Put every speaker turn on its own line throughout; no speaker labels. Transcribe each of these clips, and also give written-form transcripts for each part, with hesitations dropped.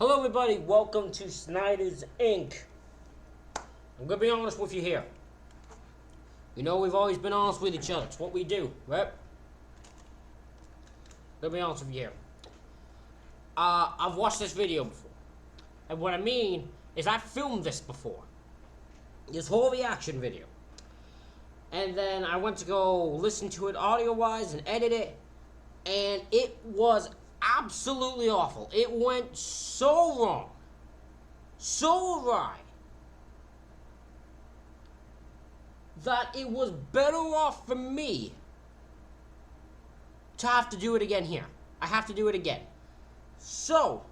Hello everybody, welcome to Snyder's Inc. I'm gonna be honest with you here. You know we've always been honest with each other. It's what we do, right? Gonna be honest with you here. I've watched this video before. And what I mean is I filmed this before. This whole reaction video. And then I went to go listen to it audio-wise and edit it. And it was absolutely awful. It went so wrong, so awry, that it was better off for me to have to do it again here. I have to do it again. So,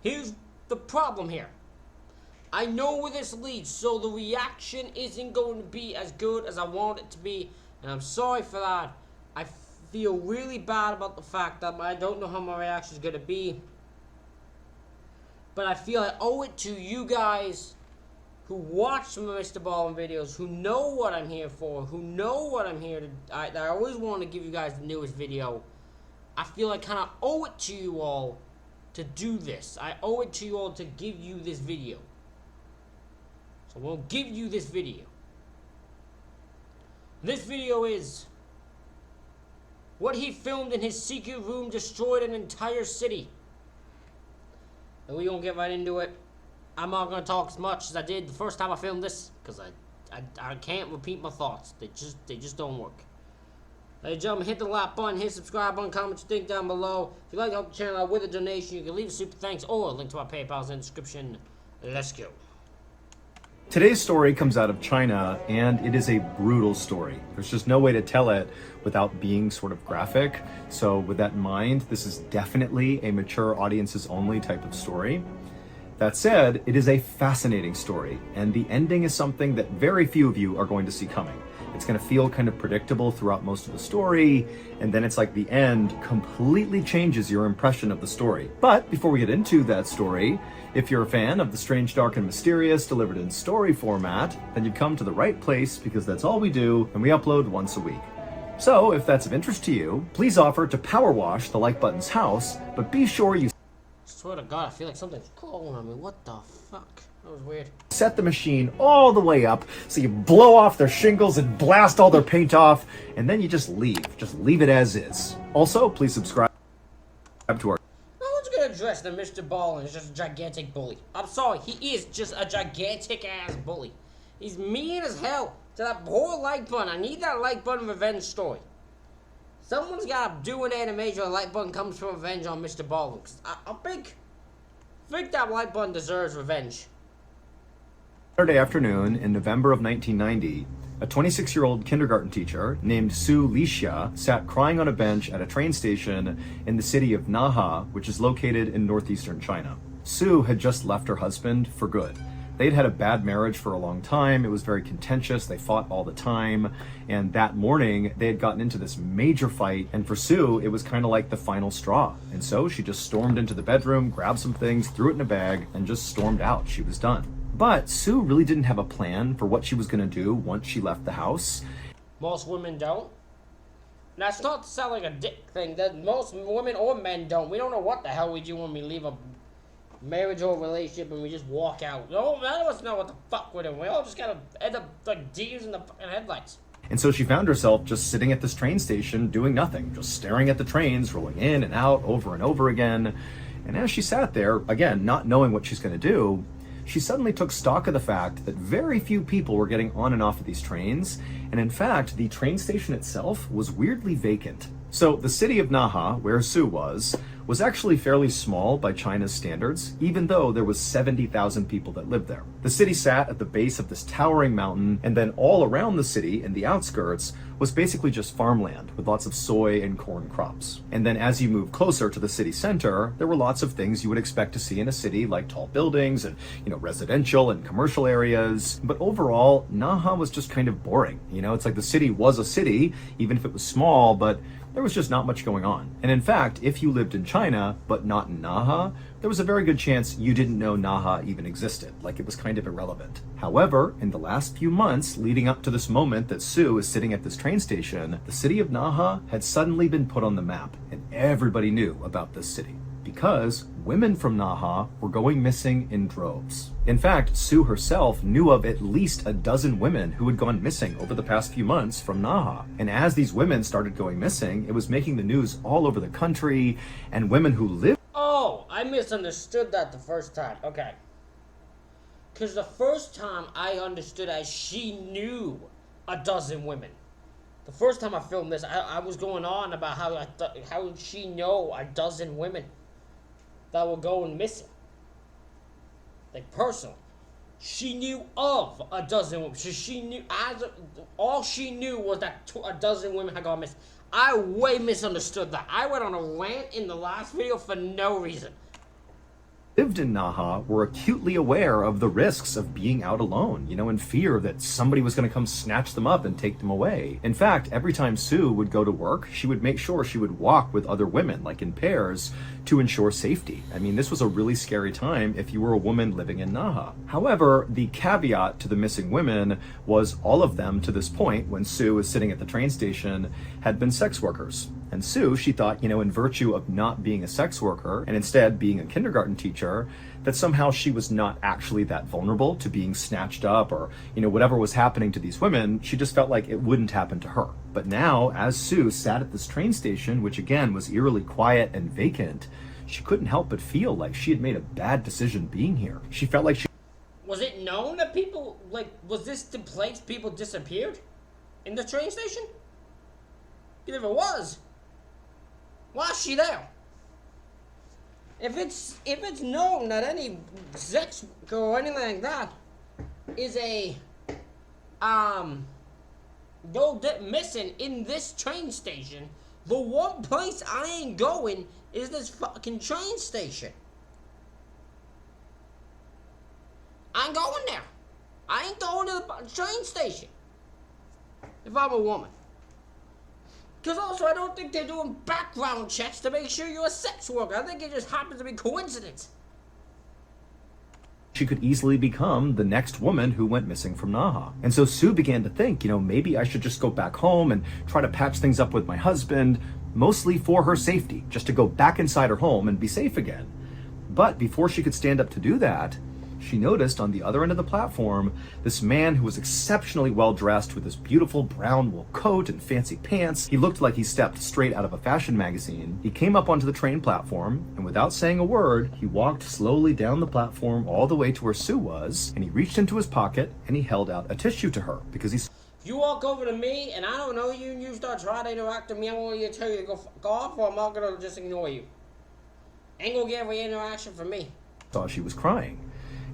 here's the problem here. I know where this leads, so the reaction isn't going to be as good as I want it to be, and I'm sorry for that. I feel really bad about the fact that I don't know how my reaction is going to be, but I feel I owe it to you guys who watch my MrBallen videos, who know what I'm here for, who know what I'm here to. I always want to give you guys the newest video. I feel I kind of owe it to you all to do this. I owe it to you all to give you this video. So we'll give you this video. This video is what he filmed in his secret room destroyed an entire city. And we're going to get right into it. I'm not going to talk as much as I did the first time I filmed this, because I can't repeat my thoughts. They just don't work. Ladies and gentlemen, hit the like button, hit subscribe button, comment what you think down below. If you'd like to help the channel out with a donation, you can leave a super thanks or a link to our PayPal in the description. Let's go.
Today's story comes out of China, and it is a brutal story. There's just no way to tell it without being sort of graphic. So with that in mind, this is definitely a mature audiences only type of story. That said, it is a fascinating story, and the ending is something that very few of you are going to see coming. It's going to feel kind of predictable throughout most of the story, and then it's like the end completely changes your impression of the story. But before we get into that story, if you're a fan of the strange, dark, and mysterious delivered in story format, then you've come to the right place, because that's all we do, and we upload once a week. So if that's of interest to you, please offer to power wash the like button's house, but be sure you
Swear to God, I feel like something's crawling on me. What the fuck? That was weird.
set the machine all the way up so you blow off their shingles and blast all their paint off, and then you just leave. Just leave it as is. Also, please subscribe to our
No one's gonna address that MrBallen is just a gigantic bully. I'm sorry, he is just a gigantic ass bully. He's mean as hell to that poor like button. I need that like button revenge story. Someone's gotta do an animation where the like button comes for revenge on MrBallen. Cause I think that like button deserves revenge.
Saturday afternoon in November of 1990, a 26-year-old kindergarten teacher named Su Lixia sat crying on a bench at a train station in the city of Naha, which is located in northeastern China. Su had just left her husband for good. They'd had a bad marriage for a long time. It was very contentious. They fought all the time. And that morning, they had gotten into this major fight. And for Sue, it was kind of like the final straw. And so she just stormed into the bedroom, grabbed some things, threw it in a bag, and just stormed out. She was done. But Sue really didn't have a plan for what she was going to do once she left the house.
Most women don't. That's not to sound like a dick thing. That most women or men don't. We don't know what the hell we do when we leave a marriage or relationship and we just walk out. No, none of us know what the fuck we're doing. We all just gotta end up like deers in the fucking headlights.
And so she found herself just sitting at this train station doing nothing, just staring at the trains rolling in and out over and over again. And as she sat there, again, not knowing what she's going to do, she suddenly took stock of the fact that very few people were getting on and off of these trains. And in fact, the train station itself was weirdly vacant. So the city of Naha, where Sue was actually fairly small by China's standards, even though there was 70,000 people that lived there. The city sat at the base of this towering mountain, and then all around the city in the outskirts was basically just farmland with lots of soy and corn crops. And then as you move closer to the city center, there were lots of things you would expect to see in a city, like tall buildings and, residential and commercial areas. But overall, Naha was just kind of boring. It's like the city was a city, even if it was small, but there was just not much going on. And in fact, if you lived in China, but not in Naha, there was a very good chance you didn't know Naha even existed, like it was kind of irrelevant. However, in the last few months leading up to this moment that Sue is sitting at this train station, the city of Naha had suddenly been put on the map, and everybody knew about this city. because women from Naha were going missing in droves. In fact, Sue herself knew of at least a dozen women who had gone missing over the past few months from Naha. And as these women started going missing, it was making the news all over the country, and women who lived...
Oh, I misunderstood that the first time. Okay. Because the first time I understood as she knew a dozen women. The first time I filmed this, I was going on about how did she know a dozen women that were going missing. Like, personally. She knew of a dozen women. She knew, all she knew was that a dozen women had gone missing. I way misunderstood that. I went on a rant in the last video for no reason.
Lived in Naha were acutely aware of the risks of being out alone, in fear that somebody was going to come snatch them up and take them away. In fact, every time Sue would go to work, she would make sure she would walk with other women, like in pairs, to ensure safety. I mean, this was a really scary time if you were a woman living in Naha. However, the caveat to the missing women was all of them, to this point, when Sue was sitting at the train station, had been sex workers. And Sue, she thought, in virtue of not being a sex worker and instead being a kindergarten teacher, that somehow she was not actually that vulnerable to being snatched up or, whatever was happening to these women, she just felt like it wouldn't happen to her. But now, as Sue sat at this train station, which again was eerily quiet and vacant, she couldn't help but feel like she had made a bad decision being here. She felt like she...
Was it known that people, was this the place people disappeared? In the train station? If it was, why is she there? If it's known that any sex girl or anything like that is go missing in this train station, the one place I ain't going is this fucking train station. I ain't going there. I ain't going to the train station if I'm a woman. Because also, I don't think they're doing background checks to make sure you're a sex worker. I think it just happens to be coincidence.
She could easily become the next woman who went missing from Naha. And so Sue began to think, maybe I should just go back home and try to patch things up with my husband, mostly for her safety, just to go back inside her home and be safe again. But before she could stand up to do that, she noticed on the other end of the platform this man who was exceptionally well dressed with this beautiful brown wool coat and fancy pants. He looked like he stepped straight out of a fashion magazine. He came up onto the train platform, and without saying a word, he walked slowly down the platform all the way to where Sue was, and he reached into his pocket and he held out a tissue to her because he...
If you walk over to me and I don't know you and you start trying to interact with me, I'm going to tell you to go fuck off, or I'm not going to just ignore you. Ain't going to get every interaction from me.
Thought she was crying.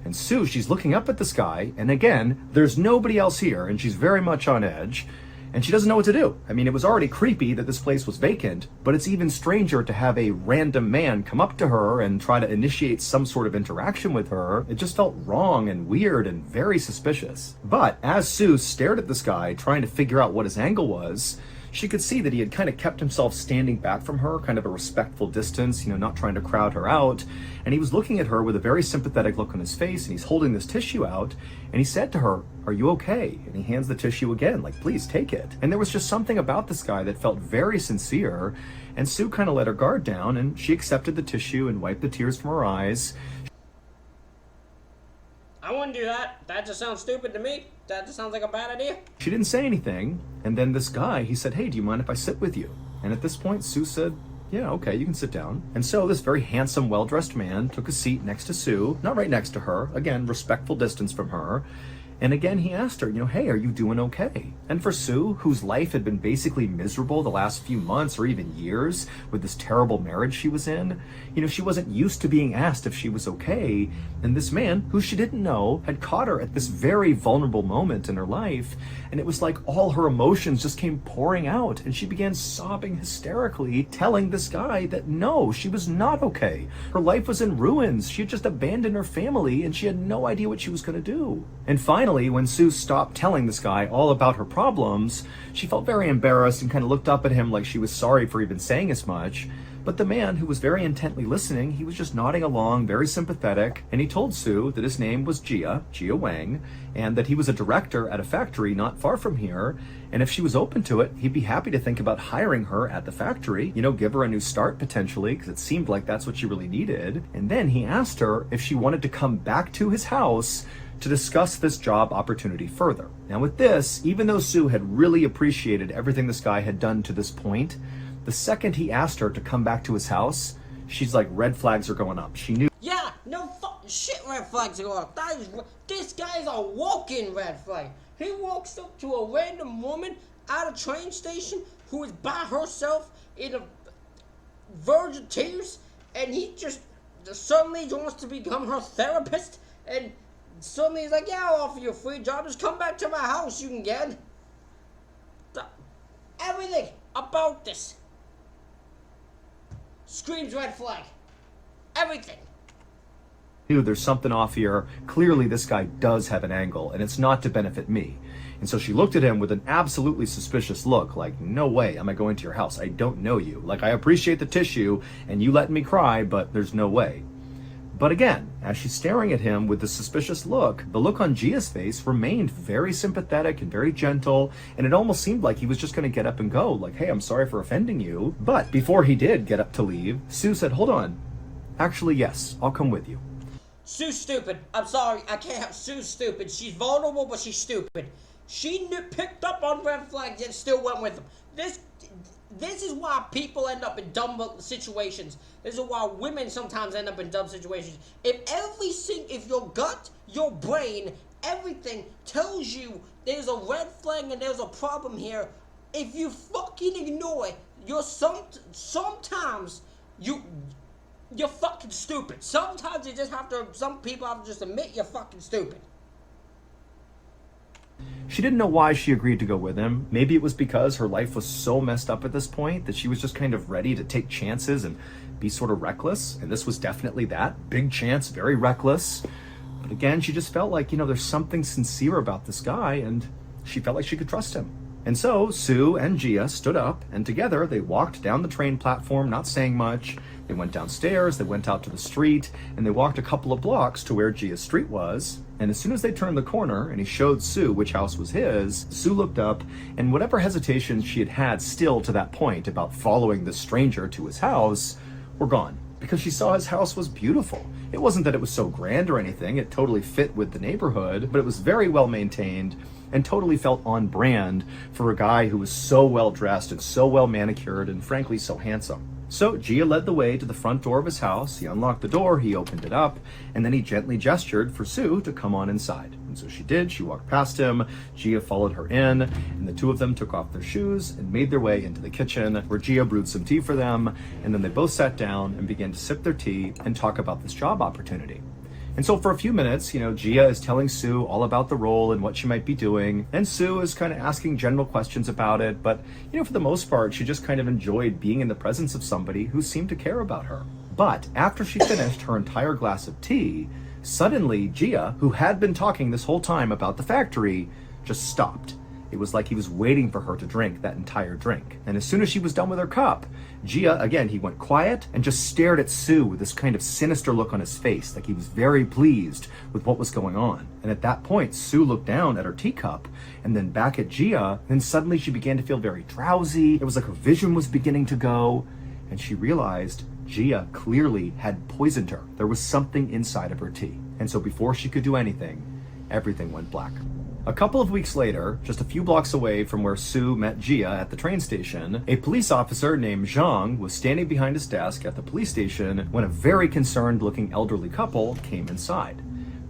And Sue, she's looking up at the sky, and again, there's nobody else here, and she's very much on edge, and she doesn't know what to do. I mean, it was already creepy that this place was vacant, but it's even stranger to have a random man come up to her and try to initiate some sort of interaction with her. It just felt wrong and weird and very suspicious. But as Sue stared at the sky, trying to figure out what his angle was, she could see that he had kind of kept himself standing back from her, kind of a respectful distance, not trying to crowd her out. And he was looking at her with a very sympathetic look on his face, and he's holding this tissue out, and he said to her, "Are you okay?" And he hands the tissue again, like, "Please take it." And there was just something about this guy that felt very sincere, and Sue kind of let her guard down, and she accepted the tissue and wiped the tears from her eyes.
I wouldn't do that. That just sounds stupid to me. That just sounds like a bad idea.
She didn't say anything, and then this guy, he said, "Hey, do you mind if I sit with you?" And at this point, Sue said, "Yeah, okay, you can sit down." And so this very handsome, well-dressed man took a seat next to Sue, not right next to her, again, respectful distance from her. And again, he asked her, "Hey, are you doing okay?" And for Sue, whose life had been basically miserable the last few months or even years with this terrible marriage she was in, she wasn't used to being asked if she was okay. And this man, who she didn't know, had caught her at this very vulnerable moment in her life. And it was like all her emotions just came pouring out. And she began sobbing hysterically, telling this guy that no, she was not okay. Her life was in ruins. She had just abandoned her family and she had no idea what she was going to do. And finally, when Sue stopped telling this guy all about her problems, she felt very embarrassed and kind of looked up at him like she was sorry for even saying as much. But the man, who was very intently listening, he was just nodding along, very sympathetic, and he told Sue that his name was Gia Wang, and that he was a director at a factory not far from here, and if she was open to it, he'd be happy to think about hiring her at the factory, give her a new start potentially, because it seemed like that's what she really needed. And then he asked her if she wanted to come back to his house to discuss this job opportunity further. Now with this, even though Sue had really appreciated everything this guy had done to this point, the second he asked her to come back to his house, she's like, red flags are going up. She knew.
Yeah, no fucking shit red flags are going up. This guy is a walk-in red flag. He walks up to a random woman at a train station who is by herself in a verge of tears, and he just suddenly wants to become her therapist, and suddenly he's like, yeah, I'll offer you a free job. Just come back to my house, you can get it. Everything about this screams red flag. Everything.
There's something off here. Clearly this guy does have an angle, and it's not to benefit me. And so she looked at him with an absolutely suspicious look, like, no way am I going to your house. I don't know you. Like, I appreciate the tissue and you letting me cry, but there's no way. But again, as she's staring at him with the suspicious look, the look on Gia's face remained very sympathetic and very gentle, and it almost seemed like he was just going to get up and go, like, hey, I'm sorry for offending you. But before he did get up to leave, Sue said, hold on. Actually, yes, I'll come with you.
Sue's stupid. I'm sorry, I can't have Sue's stupid. She's vulnerable, but she's stupid. She picked up on red flags and still went with them. This is why people end up in dumb situations. This is why women sometimes end up in dumb situations. If your gut, your brain, everything tells you there's a red flag and there's a problem here, if you fucking ignore it, sometimes you're fucking stupid. Sometimes some people have to just admit you're fucking stupid.
She didn't know why she agreed to go with him. Maybe it was because her life was so messed up at this point that she was just kind of ready to take chances and be sort of reckless. And this was definitely that. Big chance, very reckless. But again, she just felt like, there's something sincere about this guy, and she felt like she could trust him. And so Sue and Gia stood up, and together they walked down the train platform, not saying much. They went downstairs, they went out to the street, and they walked a couple of blocks to where Gia's street was. And as soon as they turned the corner and he showed Sue which house was his, Sue looked up, and whatever hesitation she had had still to that point about following this stranger to his house were gone, because she saw his house was beautiful. It wasn't that it was so grand or anything, it totally fit with the neighborhood, but it was very well maintained and totally felt on brand for a guy who was so well dressed and so well manicured and frankly so handsome. So Gia led the way to the front door of his house. He unlocked the door, he opened it up, and then he gently gestured for Sue to come on inside. And so she did. She walked past him, Gia followed her in, and the two of them took off their shoes and made their way into the kitchen, where Gia brewed some tea for them, and then they both sat down and began to sip their tea and talk about this job opportunity. And so for a few minutes, Gia is telling Sue all about the role and what she might be doing. And Sue is kind of asking general questions about it. But, for the most part, she just kind of enjoyed being in the presence of somebody who seemed to care about her. But after she finished her entire glass of tea, suddenly Gia, who had been talking this whole time about the factory, just stopped. It was like he was waiting for her to drink that entire drink. And as soon as she was done with her cup, Gia, again, he went quiet and just stared at Sue with this kind of sinister look on his face, like he was very pleased with what was going on. And at that point, Sue looked down at her teacup and then back at Gia, and suddenly she began to feel very drowsy. It was like her vision was beginning to go, and she realized Gia clearly had poisoned her. There was something inside of her tea. And so before she could do anything, everything went black. A couple of weeks later, just a few blocks away from where Sue met Gia at the train station, a police officer named Zhang was standing behind his desk at the police station when a very concerned-looking elderly couple came inside.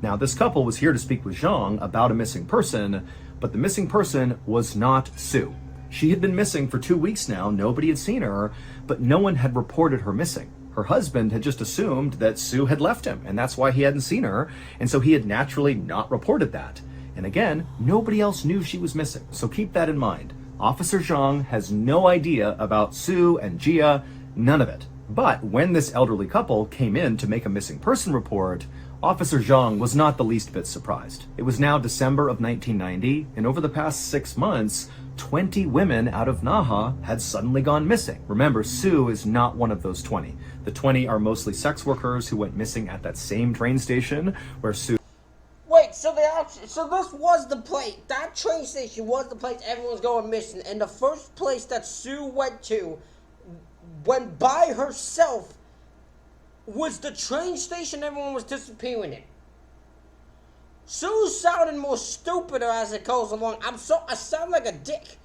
Now, this couple was here to speak with Zhang about a missing person, but the missing person was not Sue. She had been missing for 2 weeks now, nobody had seen her, but no one had reported her missing. Her husband had just assumed that Sue had left him, and that's why he hadn't seen her, and so he had naturally not reported that. And again, nobody else knew she was missing, so keep that in mind. Officer Zhang has no idea about Sue and Gia, none of it. But when this elderly couple came in to make a missing person report, Officer Zhang was not the least bit surprised. It was now December of 1990, and over the past 6 months, 20 women out of Naha had suddenly gone missing. Remember, Sue is not one of those 20. The 20 are mostly sex workers who went missing at that same train station where Sue...
Wait, so this was the place, that train station was the place everyone was going missing, and the first place that Sue went by herself, was the train station everyone was disappearing in. Sue sounded more stupider as it goes along. I sound like a dick.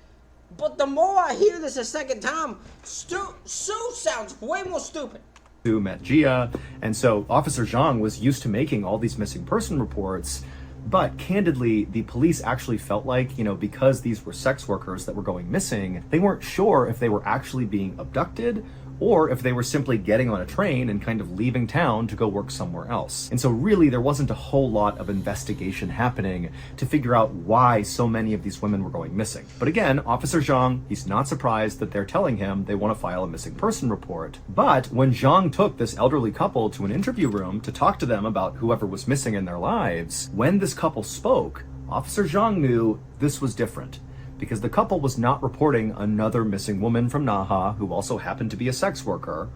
But the more I hear this a second time, Sue sounds way more stupid.
Sue met Gia, and so Officer Zhang was used to making all these missing person reports, but candidly, the police actually felt like, because these were sex workers that were going missing, they weren't sure if they were actually being abducted or if they were simply getting on a train and kind of leaving town to go work somewhere else. And so really there wasn't a whole lot of investigation happening to figure out why so many of these women were going missing. But again, Officer Zhang, he's not surprised that they're telling him they want to file a missing person report. But when Zhang took this elderly couple to an interview room to talk to them about whoever was missing in their lives, when this couple spoke, Officer Zhang knew this was different, because the couple was not reporting another missing woman from Naha who also happened to be a sex worker.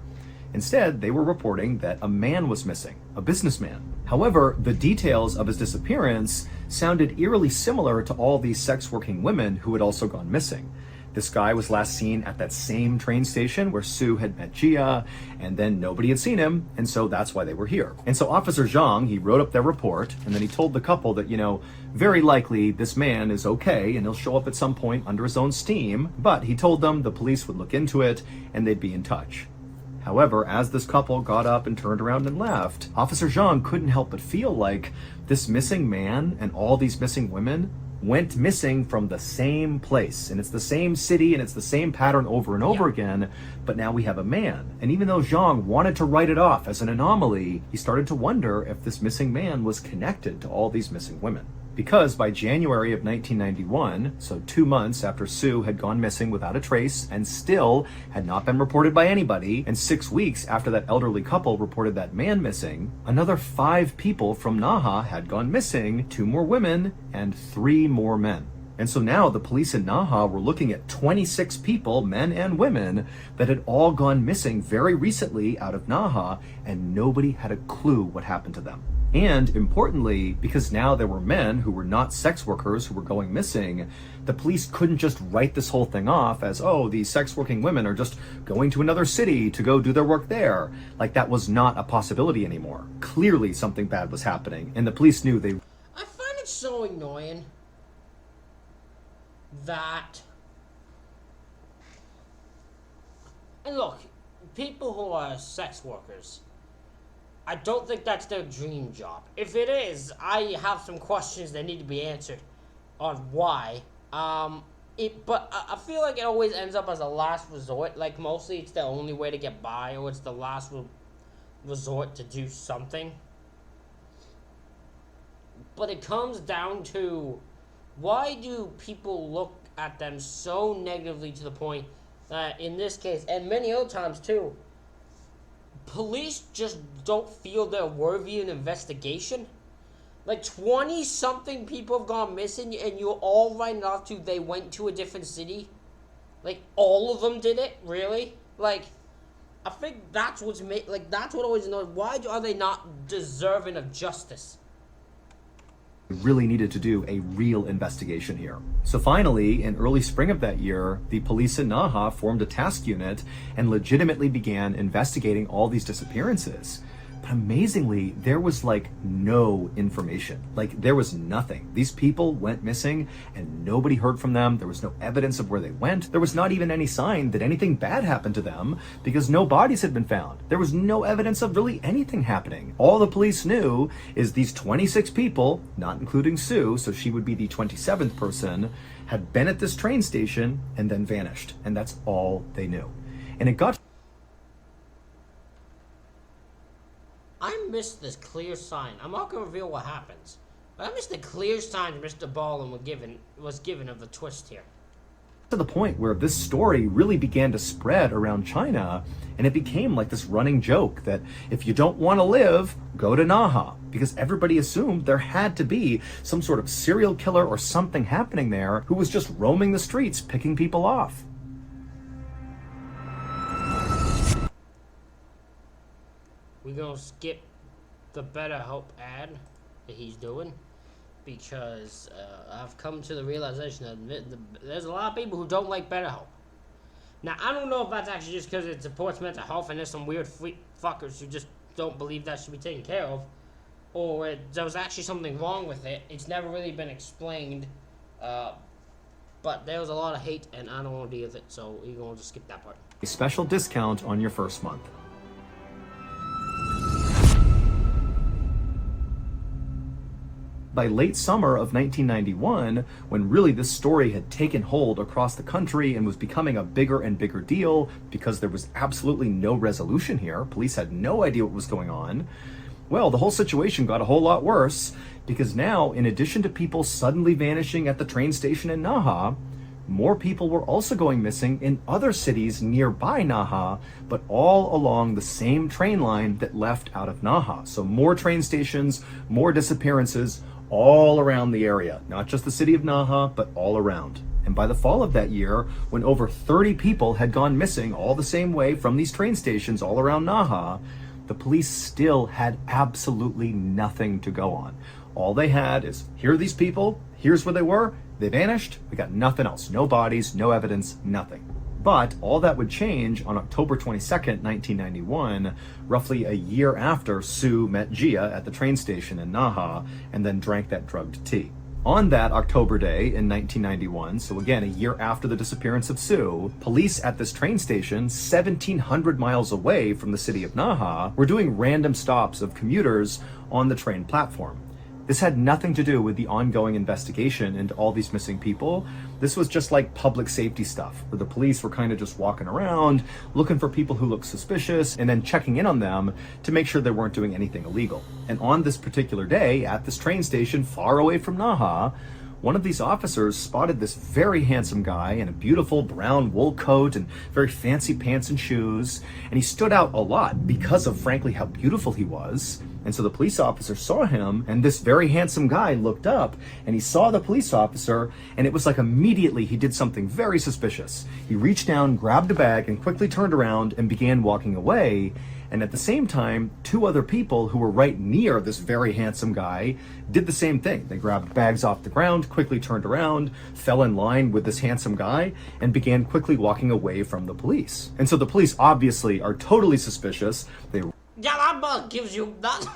Instead, they were reporting that a man was missing, a businessman. However, the details of his disappearance sounded eerily similar to all these sex working women who had also gone missing. This guy was last seen at that same train station where Sue had met Gia, and then nobody had seen him, and so that's why they were here. And so Officer Zhang, he wrote up their report, and then he told the couple that, very likely this man is okay, and he'll show up at some point under his own steam, but he told them the police would look into it, and they'd be in touch. However, as this couple got up and turned around and left, Officer Zhang couldn't help but feel like this missing man and all these missing women went missing from the same place, and it's the same city and it's the same pattern over and over again, but now we have a man. And even though Zhang wanted to write it off as an anomaly, he started to wonder if this missing man was connected to all these missing women. Because by January of 1991, so 2 months after Sue had gone missing without a trace and still had not been reported by anybody, and 6 weeks after that elderly couple reported that man missing, another 5 people from Naha had gone missing, 2 more women and 3 more men. And so now the police in Naha were looking at 26 people, men and women, that had all gone missing very recently out of Naha, and nobody had a clue what happened to them. And importantly, because now there were men who were not sex workers who were going missing, the police couldn't just write this whole thing off as, oh, these sex working women are just going to another city to go do their work there. Like that was not a possibility anymore. Clearly something bad was happening, and the police knew they...
I find it so annoying that... And look, people who are sex workers, I don't think that's their dream job. If it is, I have some questions that need to be answered on why. But I feel like it always ends up as a last resort. Like, mostly it's the only way to get by, or it's the last resort to do something. But it comes down to, why do people look at them so negatively to the point that, in this case, and many other times too, police just don't feel they're worthy of an investigation? Like, 20-something people have gone missing, and you're all writing off to they went to a different city? Like, all of them did it? Really? Like, I think that's what's that's what always annoys. Why are they not deserving of justice?
Really needed to do a real investigation here. So finally, in early spring of that year, the police in Naha formed a task unit and legitimately began investigating all these disappearances. But amazingly, there was like no information. Like, there was nothing. These people went missing and nobody heard from them. There was no evidence of where they went. There was not even any sign that anything bad happened to them because no bodies had been found. There was no evidence of really anything happening. All the police knew is these 26 people, not including Sue, so she would be the 27th person, had been at this train station and then vanished. And that's all they knew. And it got...
I missed this clear sign. I'm not going to reveal what happens, but I missed the clear sign MrBallen was given of the twist here.
to the point where this story really began to spread around China, and it became like this running joke that if you don't want to live, go to Naha, because everybody assumed there had to be some sort of serial killer or something happening there who was just roaming the streets picking people off.
We're gonna skip the BetterHelp ad that he's doing, because I've come to the realization that there's a lot of people who don't like BetterHelp. Now, I don't know if that's actually just because it supports mental health and there's some weird freak fuckers who just don't believe that should be taken care of, or there was actually something wrong with it. It's never really been explained, but there was a lot of hate, and I don't want to deal with it, so we're going to just skip that part.
A special discount on your first month. By late summer of 1991, when really this story had taken hold across the country and was becoming a bigger and bigger deal because there was absolutely no resolution here, police had no idea what was going on, well, the whole situation got a whole lot worse, because now, in addition to people suddenly vanishing at the train station in Naha, more people were also going missing in other cities nearby Naha, but all along the same train line that left out of Naha. So more train stations, more disappearances, all around the area, not just the city of Naha, but all around. And by the fall of that year, when over 30 people had gone missing all the same way from these train stations all around Naha, the police still had absolutely nothing to go on. All they had is, here are these people, here's where they were, they vanished, we got nothing else, no bodies, no evidence, nothing. But all that would change on October 22nd, 1991, roughly a year after Sue met Gia at the train station in Naha and then drank that drugged tea. On that October day in 1991, so again a year after the disappearance of Sue, police at this train station, 1,700 miles away from the city of Naha, were doing random stops of commuters on the train platform. This had nothing to do with the ongoing investigation into all these missing people. This was just like public safety stuff, where the police were kind of just walking around, looking for people who looked suspicious, and then checking in on them to make sure they weren't doing anything illegal. And on this particular day, at this train station far away from Naha, one of these officers spotted this very handsome guy in a beautiful brown wool coat and very fancy pants and shoes, and he stood out a lot because of, frankly, how beautiful he was. And so the police officer saw him, and this very handsome guy looked up, and he saw the police officer, and it was like immediately he did something very suspicious. He reached down, grabbed a bag, and quickly turned around and began walking away. And at the same time, two other people who were right near this very handsome guy did the same thing. They grabbed bags off the ground, quickly turned around, fell in line with this handsome guy, and began quickly walking away from the police. And so the police obviously are totally suspicious.
Yeah, that about gives you that.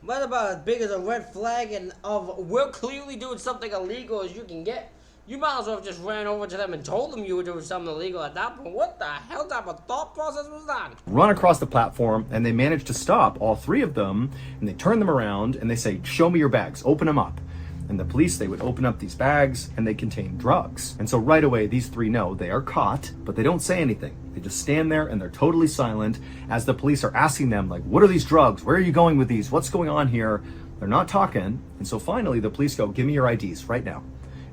What about as big as a red flag and of we're clearly doing something illegal as you can get? You might as well have just ran over to them and told them you were doing something illegal at that point. What the hell type of thought process was that?
Run across the platform, and they managed to stop all three of them, and they turn them around and they say, "Show me your bags, open them up." And the police, they would open up these bags, and they contain drugs. And so right away, these three know they are caught, but they don't say anything. They just stand there, and they're totally silent as the police are asking them, like, what are these drugs? Where are you going with these? What's going on here? They're not talking. And so finally, the police go, "Give me your IDs right now."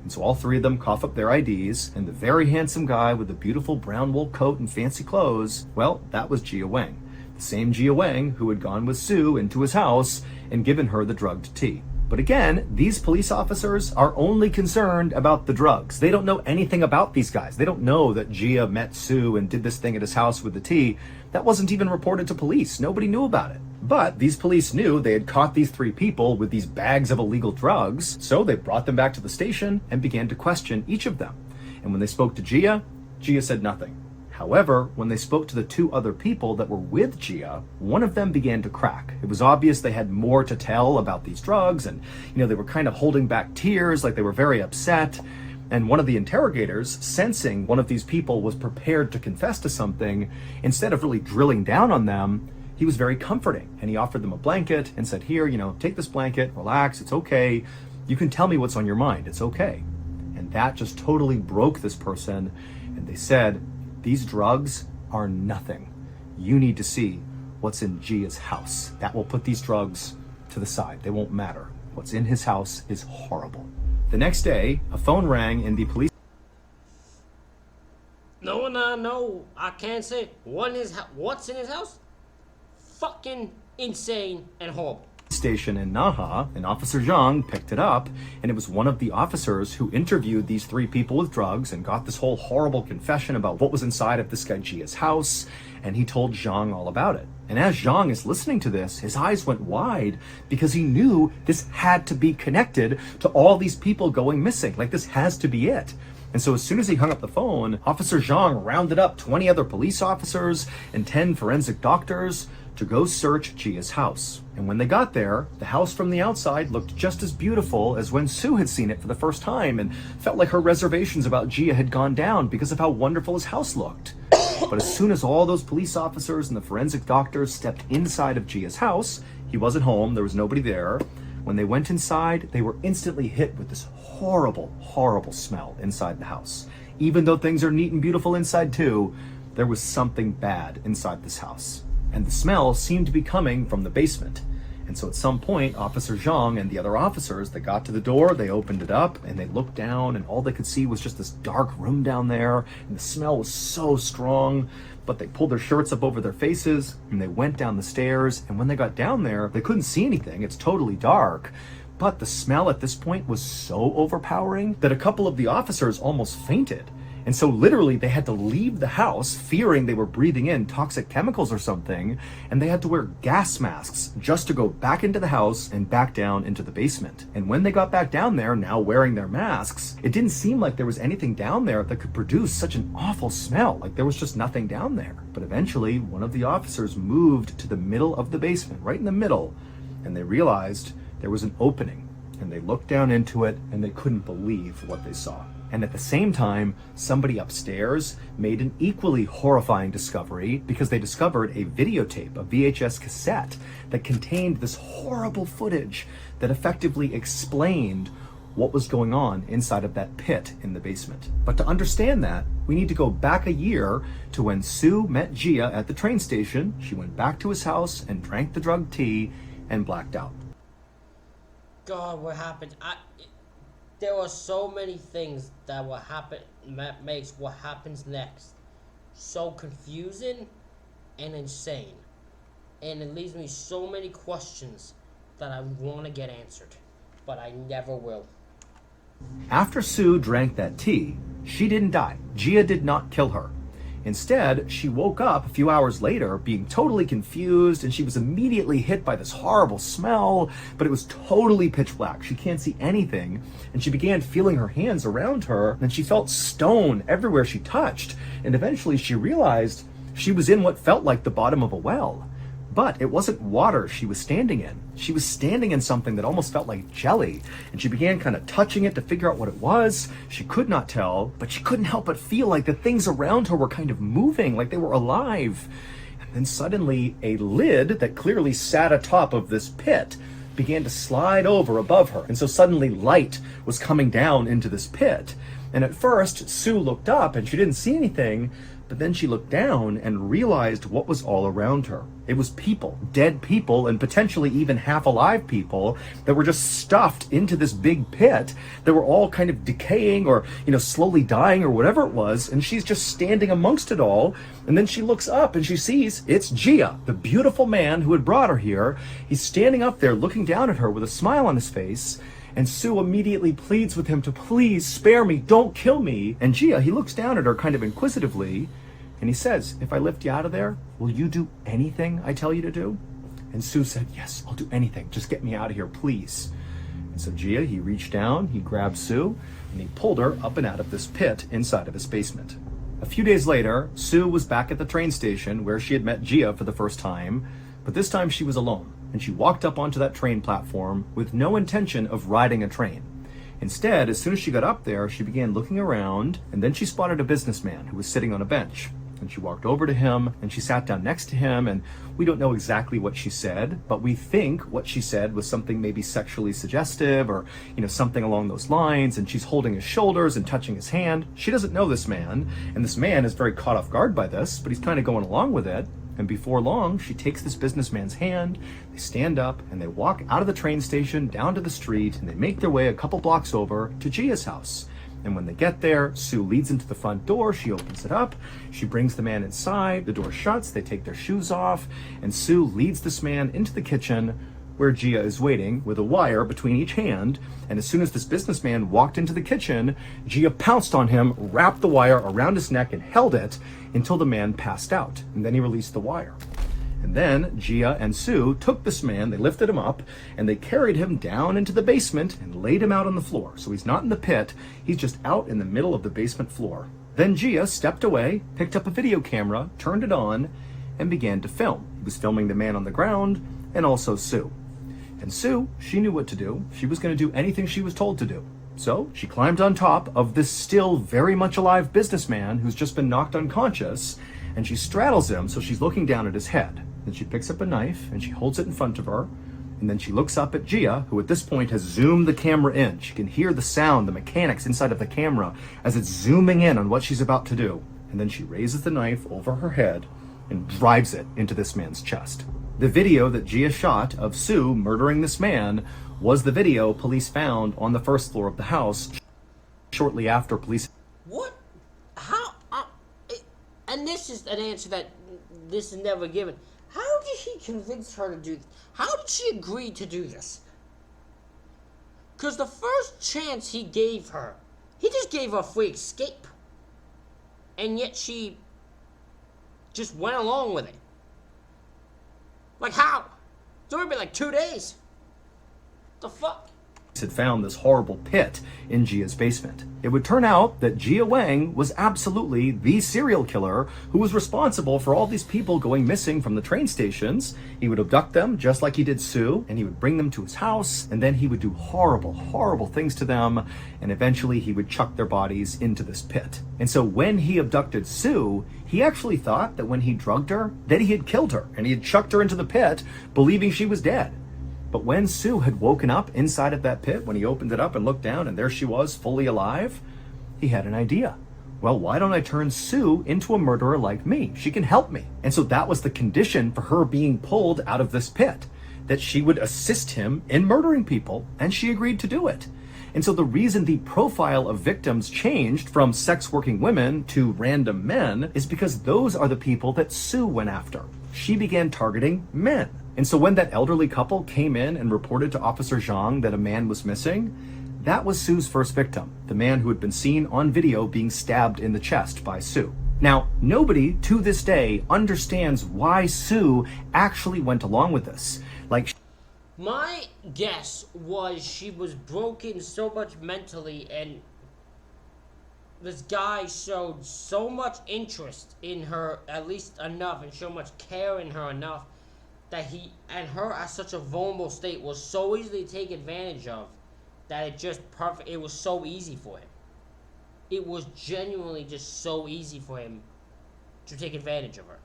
And so all three of them cough up their IDs, and the very handsome guy with the beautiful brown wool coat and fancy clothes, well, that was Gia Wang. The same Gia Wang who had gone with Sue into his house and given her the drugged tea. But again, these police officers are only concerned about the drugs. They don't know anything about these guys. They don't know that Gia met Sue and did this thing at his house with the tea. That wasn't even reported to police. Nobody knew about it. But these police knew they had caught these three people with these bags of illegal drugs, so they brought them back to the station and began to question each of them. And when they spoke to Gia, Gia said nothing. However, when they spoke to the two other people that were with Gia, one of them began to crack. It was obvious they had more to tell about these drugs, and they were kind of holding back tears, like they were very upset. And one of the interrogators, sensing one of these people was prepared to confess to something, instead of really drilling down on them, he was very comforting, and he offered them a blanket and said, "Here, take this blanket, relax, it's okay. You can tell me what's on your mind, it's okay." And that just totally broke this person, and they said, "These drugs are nothing. You need to see what's in Gia's house. That will put these drugs to the side. They won't matter. What's in his house is horrible." The next day, a phone rang in the police.
know, I can't say what's in his house. Fucking insane and horrible.
Station in Naha, and Officer Zhang picked it up, and it was one of the officers who interviewed these 3 people with drugs and got this whole horrible confession about what was inside of this guy Jia's house, and he told Zhang all about it. And as Zhang is listening to this, his eyes went wide because he knew this had to be connected to all these people going missing. Like, this has to be it. And so as soon as he hung up the phone, Officer Zhang rounded up 20 other police officers and 10 forensic doctors to go search Jia's house. And when they got there, the house from the outside looked just as beautiful as when Sue had seen it for the first time and felt like her reservations about Jia had gone down because of how wonderful his house looked. But as soon as all those police officers and the forensic doctors stepped inside of Jia's house, he wasn't home, there was nobody there. When they went inside, they were instantly hit with this horrible, horrible smell inside the house. Even though things are neat and beautiful inside too, there was something bad inside this house. And the smell seemed to be coming from the basement. And so at some point, Officer Zhang and the other officers, they got to the door, they opened it up, and they looked down, and all they could see was just this dark room down there, and the smell was so strong. But they pulled their shirts up over their faces, and they went down the stairs, and when they got down there, they couldn't see anything. It's totally dark. But the smell at this point was so overpowering that a couple of the officers almost fainted. And so literally they had to leave the house fearing they were breathing in toxic chemicals or something, and they had to wear gas masks just to go back into the house and back down into the basement. And when they got back down there, now wearing their masks, it didn't seem like there was anything down there that could produce such an awful smell. Like there was just nothing down there. But eventually one of the officers moved to the middle of the basement, right in the middle, and they realized there was an opening. And they looked down into it and they couldn't believe what they saw. And at the same time, somebody upstairs made an equally horrifying discovery because they discovered a videotape, a VHS cassette, that contained this horrible footage that effectively explained what was going on inside of that pit in the basement. But to understand that, we need to go back a year to when Sue met Jia at the train station. She went back to his house and drank the drug tea and blacked out.
God, what happened? There are so many things that will happen that makes what happens next so confusing and insane. And it leaves me so many questions that I want to get answered, but I never will.
After Sue drank that tea, she didn't die. Jia did not kill her. Instead, she woke up a few hours later being totally confused, and she was immediately hit by this horrible smell, but it was totally pitch black. She can't see anything, and she began feeling her hands around her, and she felt stone everywhere she touched, and eventually she realized she was in what felt like the bottom of a well. But it wasn't water she was standing in. She was standing in something that almost felt like jelly, and she began kind of touching it to figure out what it was. She could not tell, but she couldn't help but feel like the things around her were kind of moving, like they were alive. And then suddenly a lid that clearly sat atop of this pit began to slide over above her. And so suddenly light was coming down into this pit. And at first, Sue looked up and she didn't see anything, but then she looked down and realized what was all around her. It was people, dead people, and potentially even half alive people that were just stuffed into this big pit that were all kind of decaying or, slowly dying or whatever it was. And she's just standing amongst it all. And then she looks up and she sees it's Jia, the beautiful man who had brought her here. He's standing up there looking down at her with a smile on his face. And Sue immediately pleads with him to please spare me, don't kill me. And Jia, he looks down at her kind of inquisitively, and he says, if I lift you out of there, will you do anything I tell you to do? And Sue said, yes, I'll do anything. Just get me out of here, please. And so Jia, he reached down, he grabbed Sue, and he pulled her up and out of this pit inside of his basement. A few days later, Sue was back at the train station where she had met Jia for the first time, but this time she was alone. And she walked up onto that train platform with no intention of riding a train. Instead, as soon as she got up there, she began looking around, and then she spotted a businessman who was sitting on a bench. And she walked over to him, and she sat down next to him, and we don't know exactly what she said, but we think what she said was something maybe sexually suggestive or, something along those lines, and she's holding his shoulders and touching his hand. She doesn't know this man, and this man is very caught off guard by this, but he's kind of going along with it. And before long, she takes this businessman's hand, they stand up, and they walk out of the train station down to the street, and they make their way a couple blocks over to Jia's house. And when they get there, Sue leads them to the front door. She opens it up. She brings the man inside. The door shuts. They take their shoes off. And Sue leads this man into the kitchen where Gia is waiting with a wire between each hand. And as soon as this businessman walked into the kitchen, Gia pounced on him, wrapped the wire around his neck and held it until the man passed out. And then he released the wire. And then Gia and Sue took this man, they lifted him up, and they carried him down into the basement and laid him out on the floor. So he's not in the pit, he's just out in the middle of the basement floor. Then Gia stepped away, picked up a video camera, turned it on, and began to film. He was filming the man on the ground and also Sue. And Sue, she knew what to do. She was going to do anything she was told to do. So she climbed on top of this still very much alive businessman who's just been knocked unconscious, and she straddles him so she's looking down at his head. Then she picks up a knife and she holds it in front of her, and then she looks up at Gia, who at this point has zoomed the camera in. She can hear the sound, the mechanics inside of the camera as it's zooming in on what she's about to do. And then she raises the knife over her head and drives it into this man's chest. The video that Gia shot of Sue murdering this man was the video police found on the first floor of the house shortly after police...
What? How? And this is an answer that this is never given. How did he convince her to do this? How did she agree to do this? Because the first chance he gave her, he just gave her a free escape. And yet she just went along with it. Like how? It's only been like 2 days. The fuck?
Had found this horrible pit in Gia's basement. It would turn out that Gia Wang was absolutely the serial killer who was responsible for all these people going missing from the train stations. He would abduct them just like he did Sue, and he would bring them to his house, and then he would do horrible, horrible things to them, and eventually he would chuck their bodies into this pit. And so when he abducted Sue, he actually thought that when he drugged her, that he had killed her, and he had chucked her into the pit, believing she was dead. But when Sue had woken up inside of that pit, when he opened it up and looked down and there she was, fully alive, he had an idea. Well, why don't I turn Sue into a murderer like me? She can help me. And so that was the condition for her being pulled out of this pit, that she would assist him in murdering people, and she agreed to do it. And so the reason the profile of victims changed from sex working women to random men is because those are the people that Sue went after. She began targeting men. And so when that elderly couple came in and reported to Officer Zhang that a man was missing, that was Sue's first victim, the man who had been seen on video being stabbed in the chest by Sue. Now, nobody to this day understands why Sue actually went along with this.
My guess was she was broken so much mentally, and this guy showed so much interest in her, at least enough, and so much care in her enough, that he and her at such a vulnerable state was so easily taken advantage of that it was so easy for him. It was genuinely just so easy for him to take advantage of her.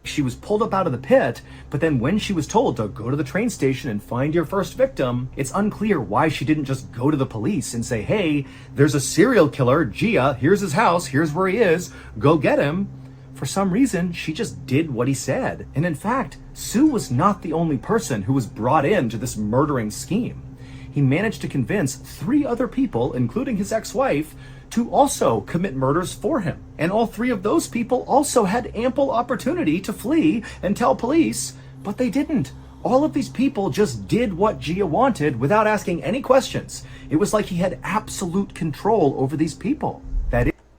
She was pulled up out of the pit, but then when she was told to go to the train station and find your first victim, it's unclear why she didn't just go to the police and say, hey, there's a serial killer, Gia, here's his house, here's where he is, go get him. For some reason, she just did what he said. And in fact, Sue was not the only person who was brought into this murdering scheme. He managed to convince 3 other people, including his ex-wife, to also commit murders for him. And all 3 of those people also had ample opportunity to flee and tell police, but they didn't. All of these people just did what Gia wanted without asking any questions. It was like he had absolute control over these people.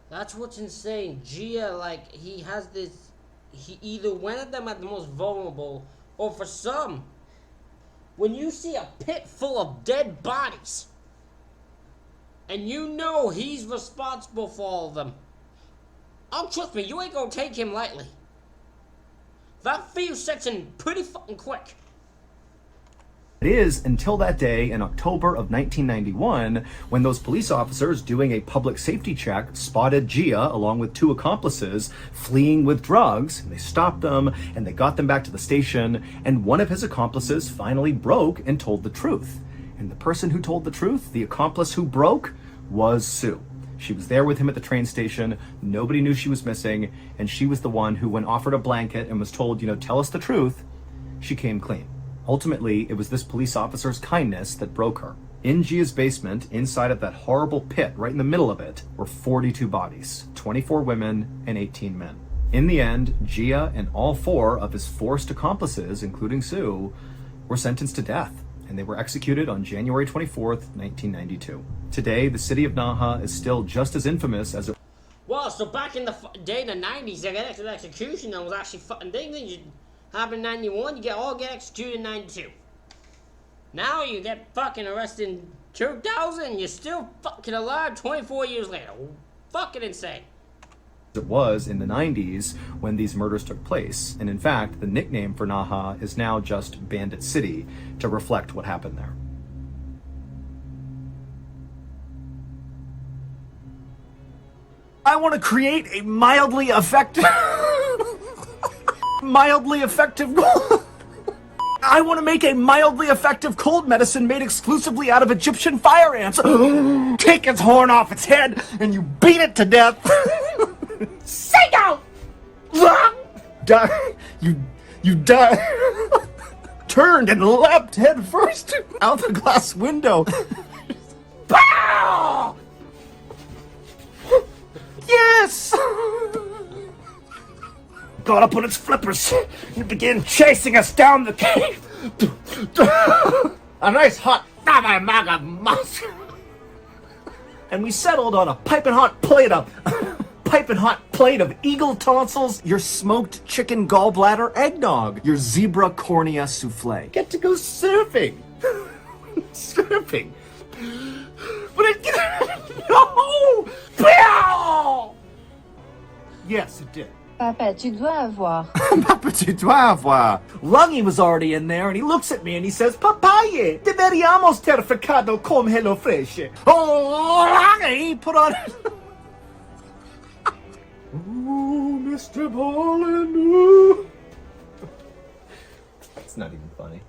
That's what's insane. Gia, he has this... He either went at them at the most vulnerable, or for some, when you see a pit full of dead bodies, and you know he's responsible for all of them, oh, trust me, you ain't gonna take him lightly. That fear sets in pretty fucking quick.
It is until that day in October of 1991 when those police officers doing a public safety check spotted Gia along with 2 accomplices fleeing with drugs. And they stopped them and they got them back to the station, and one of his accomplices finally broke and told the truth. And the person who told the truth, the accomplice who broke, was Sue. She was there with him at the train station. Nobody knew she was missing, and she was the one who, when offered a blanket and was told, tell us the truth, she came clean. Ultimately, it was this police officer's kindness that broke her. In Gia's basement, inside of that horrible pit, right in the middle of it, were 42 bodies, 24 women and 18 men. In the end, Gia and all 4 of his forced accomplices, including Sue, were sentenced to death, and they were executed on January 24th, 1992. Today, the city of Naha is still just as infamous as it.
Well, so back in the day in the 90s, the execution that was actually fucking thing. You happen in 91, you all get executed in 92. Now you get fucking arrested in 2000, you're still fucking alive 24 years later. Fucking insane.
It was in the 90s when these murders took place. And in fact, the nickname for Naha is now just Bandit City to reflect what happened there. I want to create a mildly effective I want to make a mildly effective cold medicine made exclusively out of Egyptian fire ants. Take its horn off its head and you beat it to death. Singo! You die. Turned and leapt head first out the glass window. Pow! Yes! Got up on its flippers and began chasing us down the cave. A nice hot maga musk. And we settled on a piping hot plate of eagle tonsils, your smoked chicken gallbladder eggnog, your zebra cornea souffle. Get to go surfing. Surfing. But it no! Pow! Yes, it did.
Papa, tu dois avoir.
Papa, tu dois avoir. Lungy was already in there, and he looks at me and he says, Papaye, deberíamos ter ficado con Hello Fresh. Oh, Lungy, put on... Ooh, MrBallen, ooh. It's not even funny.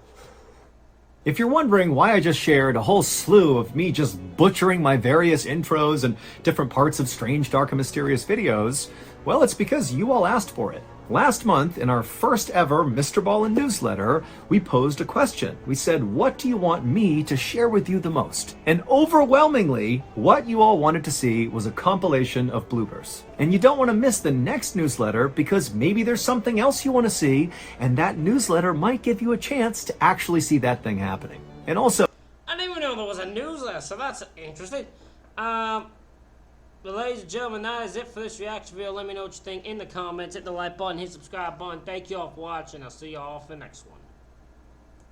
If you're wondering why I just shared a whole slew of me just butchering my various intros and different parts of strange, dark, and mysterious videos, well, it's because you all asked for it. Last month, in our first ever MrBallen newsletter, we posed a question. We said, what do you want me to share with you the most? And overwhelmingly, what you all wanted to see was a compilation of bloopers. And you don't want to miss the next newsletter because maybe there's something else you want to see, and that newsletter might give you a chance to actually see that thing happening. And also...
I didn't even know there was a newsletter, so that's interesting. But ladies and gentlemen, that is it for this reaction video. Let me know what you think in the comments. Hit the like button, hit the subscribe button. Thank you all for watching. I'll see you all for the next one.